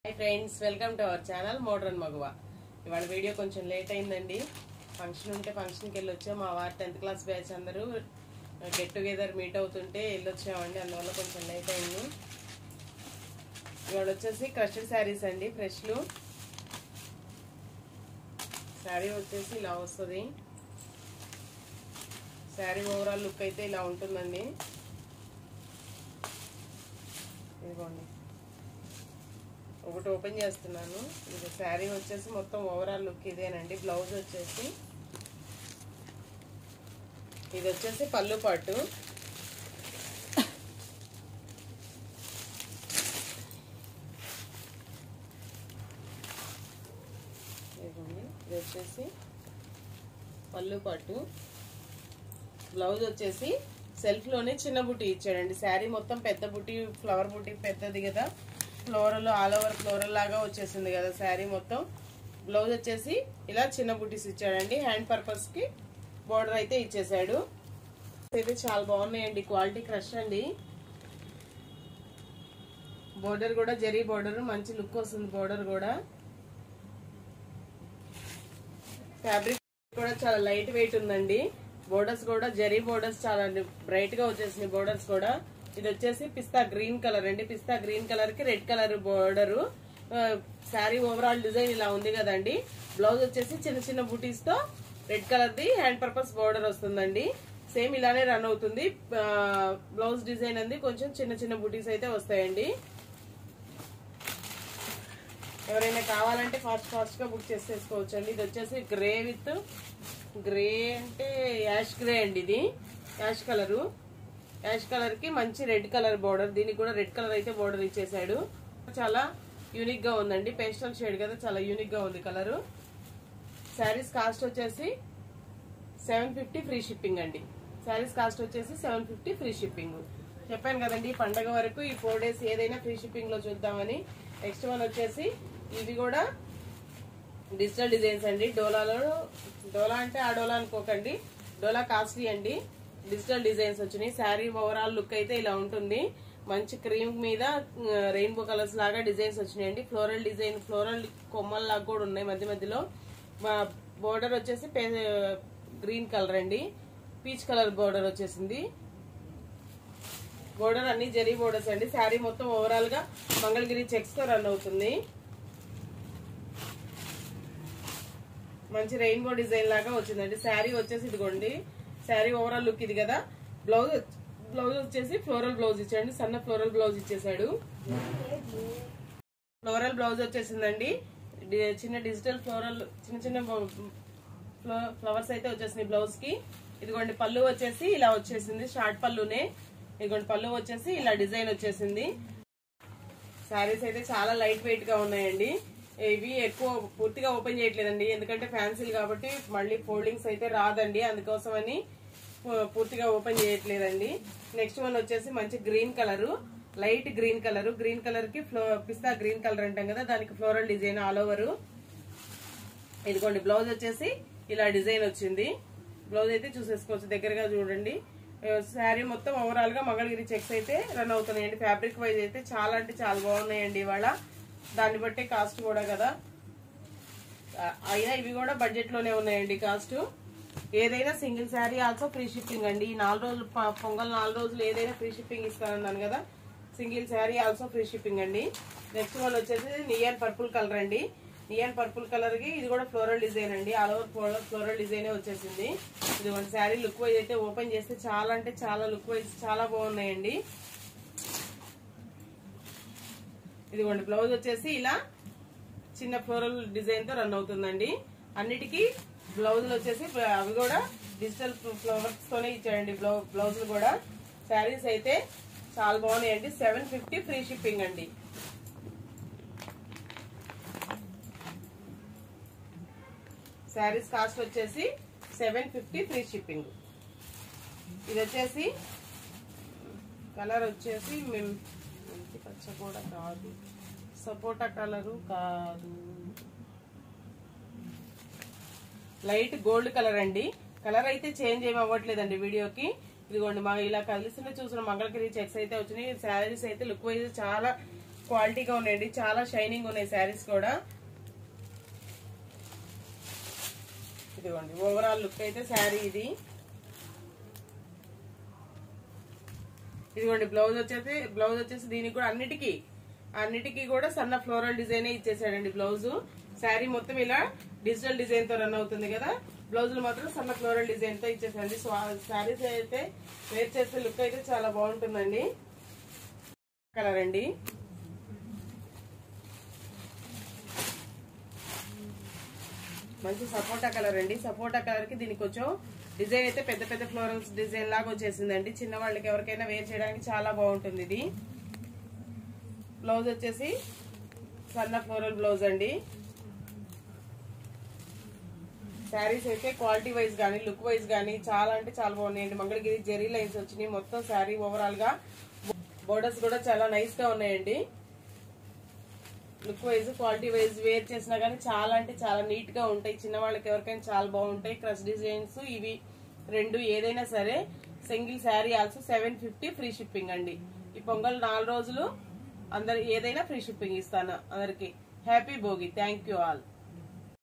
Hi friends welcome to our channel modern Maguva इवाल video కొంచెం late అయిందండి ఫంక్షన్ ఉంటే ఫంక్షన్ కి వెళ్ళొచ్చాం మా వార్ 10th క్లాస్ బ్యాచ్ అందరూ గెట్ టుగెదర్ మీట్ అవుతుంటే వెళ్ళొచ్చామండి అందువల్ల కొంచెం లేట్ అయింది ఇవాళ వచ్చేసి క్రష్డ్ సారీస్ అండి ఫ్రెష్ లు సారీ వచ్చేసి ఇలా వస్తది సారీ ఓవరాల్ లుక్ అయితే ఇలా ఉంటుందండి ఇదిగోండి ఒకటి ఓపెన్ చేస్తున్నాను ఇది సారీ వచ్చేసి మొత్తం ఓవరాల్ లుక్ ఇదేనండి బ్లౌజ్ వచ్చేసి ఇది వచ్చేసి పల్లు పాటు ఇదిగోండి ఇది వచ్చేసి పల్లు పాటు బ్లౌజ్ వచ్చేసి సెల్ఫ్ లోనే చిన్న బుట్టి ఇచ్చాడండి సారీ మొత్తం పెద్ద బుట్టి ఫ్లవర్ బుట్టి పెద్దది కదా ఫ్లోరల్ ఆల్ ఓవర్ ఫ్లోరల్ లాగా వచ్చేసింది కదా సారీ మొత్తం బ్లౌజ్ వచ్చేసి ఇలా చిన్న బుట్టీస్ ఇచ్చాడండి హ్యాండ్ పర్పస్ కి బోర్డర్ అయితే ఇచ్చేసాడు అయితే చాలా బాగున్నాయండి క్వాలిటీ క్రష్ అండి బోర్డర్ కూడా జరీ బోర్డర్ మంచి లుక్ వస్తుంది బోర్డర్ కూడా ఫ్యాబ్రిక్ కూడా చాలా లైట్ వెయిట్ ఉందండి బోర్డర్స్ కూడా జరీ బోర్డర్స్ చాలా బ్రైట్ గా వచ్చేసినాయి బోర్డర్స్ కూడా ఇది వచ్చేసి పిస్తా గ్రీన్ కలర్ అండి పిస్తా గ్రీన్ కలర్ కి red colour border sorry overall design ఇలా ఉంది కదండి బ్లౌజ్ వచ్చేసి చిన్న చిన్న బూటీస్ తో red colour the hand purpose border వస్తుందండి సేమ్ ఇలానే రన్ అవుతుంది బ్లౌజ్ డిజైన్ అంది కొంచెం చిన్న చిన్న బూటీస్ అయితే వస్తాయండి ఎవరైనా కావాలంటే ఫాస్ట్ గా బుక్ చేసేసుకోవచ్చు అండి ఇది వచ్చేసి గ్రే విత్ గ్రే అంటే యాష్ గ్రే అండి ఇది యాష్ కలర్ కి మంచి రెడ్ కలర్ బోర్డర్ దీనికి కూడా రెడ్ కలర్ అయితే బోర్డర్ ఇచ్చేసాడు చాలా యూనిక్ గా ఉందండి పేస్టల్ షేడ్ కదా చాలా యూనిక్ గా ఉంది కలర్ శారీస్ కాస్ట్ వచ్చేసి 750 ఫ్రీ షిప్పింగ్ అండి శారీస్ కాస్ట్ వచ్చేసి 750 ఫ్రీ షిప్పింగ్ చెప్పాను కదండి పండగ వరకు ఈ 4 days ఏదైనా ఫ్రీ షిప్పింగ్ లో చూద్దామని నెక్స్ట్ వన్ వచ్చేసి ఇవి కూడా డిజిటల్ డిజైన్స్ అండి డోలా అంటే ఆ డోలా అనుకోకండి డోలా కాస్ట్లీ అండి డిజిటల్ డిజైన్స్ వచ్చినాయి శారీ ఓవరాల్ లుక్ అయితే ఇలా ఉంటుంది మంచి క్రీమ్ మీద రెయిన్బో కలర్స్ లాగా డిజైన్స్ వచ్చినాయండి ఫ్లోరల్ డిజైన్ ఫ్లోరల్ కొమ్మల్ లాగా కూడా ఉన్నాయి మధ్య మధ్యలో బోర్డర్ వచ్చేసి గ్రీన్ కలర్ అండి పీచ్ కలర్ బోర్డర్ వచ్చేసింది బోర్డర్ అన్ని జరీ బోర్డర్స్ అండి శారీ మొత్తం ఓవరాల్ గా మంగళగిరి చెక్స్ తో రన్ అవుతుంది మంచి రెయిన్బో డిజైన్ లాగా వచ్చిందండి శారీ వచ్చేసి ఇదిగోండి శారీ ఓవరాల్ లుక్ ఇది కదా బ్లౌజ్ వచ్చేసి ఫ్లోరల్ బ్లౌజ్ ఇచ్చాడు సన్న ఫ్లోరల్ బ్లౌజ్ ఇచ్చేసాడు ఫ్లోరల్ బ్లౌజ్ వచ్చేసిందండి చిన్న డిజిటల్ ఫ్లోరల్ చిన్న ఫ్లవర్స్ అయితే వచ్చేసినాయి బ్లౌజ్ కి ఇదిగోండి పళ్ళు వచ్చేసి ఇలా వచ్చేసింది షార్ట్ పళ్ళునే ఇదిగోండి పళ్ళు వచ్చేసి ఇలా డిజైన్ వచ్చేసింది శారీస్ అయితే చాలా లైట్ వెయిట్ గా ఉన్నాయండి ఇవి ఎక్కువ పూర్తిగా ఓపెన్ చేయట్లేదండి ఎందుకంటే ఫ్యాన్సీలు కాబట్టి మళ్ళీ ఫోల్డింగ్స్ అయితే రాదండి అందుకోసమని పూర్తిగా ఓపెన్ చేయట్లేదండి నెక్స్ట్ వన్ వచ్చేసి మంచి green colour light green colour కి పిస్తా గ్రీన్ కలర్ అంటాం కదా దానికి ఫ్లోరల్ డిజైన్ ఆల్ ఓవర్ ఇదిగోండి బ్లౌజ్ వచ్చేసి ఇలా డిజైన్ వచ్చింది బ్లౌజ్ అయితే చూసేసుకోవచ్చు దగ్గరగా చూడండి శారీ మొత్తం ఓవరాల్ గా మంగళగిరి చెక్స్ అయితే రన్ అవుతున్నాయండి ఫ్యాబ్రిక్ వైజ్ అయితే చాలా అంటే చాలా బాగున్నాయండి ఇవాళ దాన్ని బట్టే కాస్ట్ కూడా కదా అయినా ఇవి కూడా బడ్జెట్ లోనే ఉన్నాయండి కాస్ట్ ఏదైనా single sari also free shipping అండి ఈ 4 రోజులు పొంగల్ 4 రోజులు ఏదైనా ఫ్రీ షిప్పింగ్ ఇస్తానన్నాను కదా single sari also free shipping అండి నెక్స్ట్ వన్ వచ్చేసి నియన్ పర్పుల్ కలర్ అండి నియన్ పర్పుల్ కలర్ కి ఇది కూడా ఫ్లోరల్ డిజైన్ అండి ఆల్ ఓవర్ ఫ్లోరల్ డిజైన్ వచ్చేసింది ఇది ఒక శారీ లుక్ వైజ్ అయితే ఓపెన్ చేస్తే చాలా అంటే చాలా లుక్ వైజ్ చాలా బాగున్నాయండి ఇదిగోండి బ్లౌజ్ వచ్చేసి ఇలా చిన్న ఫ్లోరల్ డిజైన్ తో రన్ అవుతుందండి అన్నిటికీ బ్లౌజులు వచ్చేసి అవి కూడా డిజిటల్ ఫ్లవర్స్ తోనే ఇచ్చాడండి బ్లౌజులు కూడా శారీస్ అయితే చాలా బాగున్నాయండి 750 ఫ్రీ షిప్పింగ్ అండి శారీస్ కాస్ట్ వచ్చేసి 750 ఫ్రీ షిప్పింగ్ ఇది వచ్చేసి కలర్ వచ్చేసి మెంతి పచ్చ కూడా కాదు సపోటా కలరు కాదు లైట్ గోల్డ్ కలర్ అండి కలర్ అయితే చేంజ్ ఏమి అవ్వట్లేదండి వీడియోకి ఇదిగోండి మా ఇలా కలిసి చూసిన మంగళగిరి చెక్స్ అయితే వచ్చినాయి శారీస్ అయితే లుక్ వైజ్ చాలా క్వాలిటీగా ఉన్నాయండి, చాలా షైనింగ్ ఉన్నాయి శారీస్ కూడా. ఇదిగోండి ఓవరాల్ లుక్ అయితే శారీ ఇది. ఇదిగోండి బ్లౌజ్ వచ్చేసి దీనికి కూడా అన్నిటికీ కూడా సన్న ఫ్లోరల్ డిజైన్ ఇచ్చేసాడండి బ్లౌజ్. శారీ మొత్తం ఇలా డిజిటల్ డిజైన్ తో రన్ అవుతుంది కదా, బ్లౌజులు మాత్రం సన్న ఫ్లోరల్ డిజైన్ తో ఇచ్చేసండి. శారీస్ అయితే వేర్ చేస్తే లుక్ అయితే చాలా బాగుంటుందండి. కలర్ అండి, మంచి సపోటా కలర్ అండి. సపోటా కలర్ కి దీనికి కొంచెం డిజైన్ అయితే పెద్ద పెద్ద ఫ్లోరల్స్ డిజైన్ లాగా వచ్చేసిందండి. చిన్న వాళ్ళకి ఎవరికైనా వేర్ చేయడానికి చాలా బాగుంటుంది ఇది. బ్లౌజ్ వచ్చేసి సన్న ఫ్లోరల్ బ్లౌజ్ అండి. శారీస్ అయితే క్వాలిటీ వైజ్ గానీ లుక్ వైజ్ గానీ చాలా అంటే చాలా బాగున్నాయండి. మంగళగిరి జెరీ లైన్స్ వచ్చినాయి మొత్తం శారీ ఓవరాల్ గా. బోర్డర్స్ కూడా చాలా నైస్ గా ఉన్నాయండి. Look wise quality wise wear చేసినా గానీ చాలా అంటే చాలా నీట్ గా ఉంటాయి. చిన్న వాళ్ళకి ఎవరికైనా చాలా బాగుంటాయి. క్రష్ డిజైన్స్ ఇవి రెండు ఏదైనా సరే. Single sari also 750 free shipping అండి. ఈ పొంగల్ 4 రోజులు అందరు ఏదైనా ఫ్రీ షిప్పింగ్ ఇస్తాను అందరికి. Happy Bhogi. Thank you all.